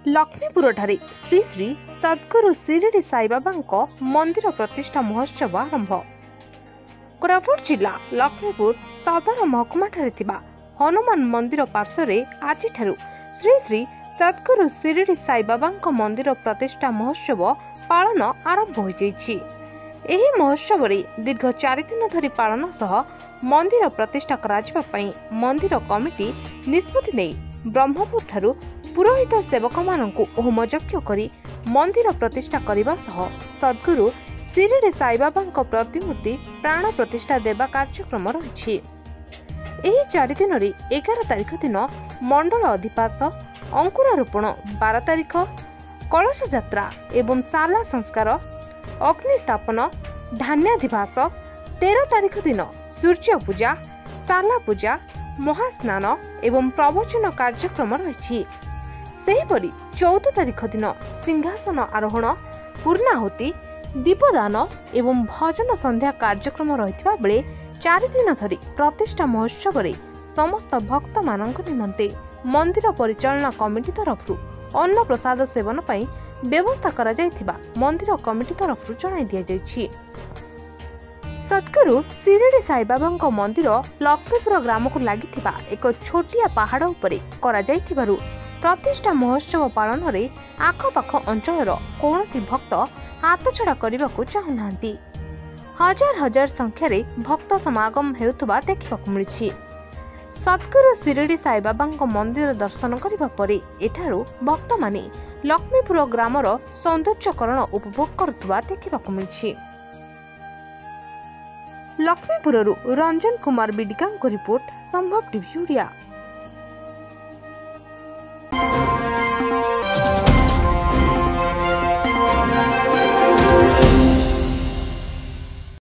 लक्ष्मीपुरଠାରେ श्री श्री सद्गुरु शिरडी साईबाबा मंदिर प्रतिष्ठा महोत्सव आरंभ। कोरापुट जिला लक्ष्मीपुर सदर महकुमा हनुमान मंदिर पार्श्व आज श्री श्री सद्गुरु शिरडी साईबाबा मंदिर प्रतिष्ठा महोत्सव पालन आरंभ हो जाइछि। एही महोत्सव रे दीर्घ 4 दिन धरी पालन सह मंदिर प्रतिष्ठा कराजिबा पई मंदिर कमिटी निष्पत्ति नै ब्रह्मपुर ठारू पुरोहित सेवक माननकु होमयज्ञ करी मंदिर प्रतिष्ठा करिबा सह सद्गुरु शिरडी साईबाबा प्रतिमूर्ति प्राण प्रतिष्ठा देवा कार्यक्रम रहिछि। एही 4 दिन रे 11 तारिख दिन मंडल अधिपास अंकुरारोपण, 12 तारिख कलश यात्रा एवं साला संस्कार, अग्नि स्थापन, धान्याधिवास, 13 तारिख दिन सूर्य पूजा, साला पूजा, महास्नान एवं प्रवचन कार्यक्रम रही। सेहीपरि 14 तारिख दिन सिंहासन आरोहण, पूर्णाहुति, दीपदान एवं भजन संध्या कार्यक्रम रहितबा बेले 4 दिन धरी प्रतिष्ठा महोत्सव रे समस्त भक्त मानक निमंते मंदिर परिचालना कमिटी तरफ अन्न प्रसाद सेवन पई व्यवस्था करा जायथिबा मंदिर कमिटी तरफ जणाई दिया जायछि। सद्गुरु शिरडी साईबाबा मंदिर लक्ष्मीपुर ग्राम को लागिथिबा एक छोटिया पहाड़ उपरे करा जायथिबारु प्रतिष्ठा महोत्सव पालन रे आखपाख अंचलर कौनसी भक्त हाथछड़ा करने को चाहूनांती। हजार हजार संख्यार भक्त समागम हेउथबा देखिबाकु मिलिछि। सद्गुरु शिरडी साईबाबा मंदिर दर्शन करिबा परे एठारू भक्त माने लक्ष्मीपुर ग्रामर सौंदर्यकरण उपभोग करुवा देखिबाकु मिलिछि। लक्ष्मीपुररू रंजन कुमार बिडिका रिपोर्ट, संभव टीवी ओडिया।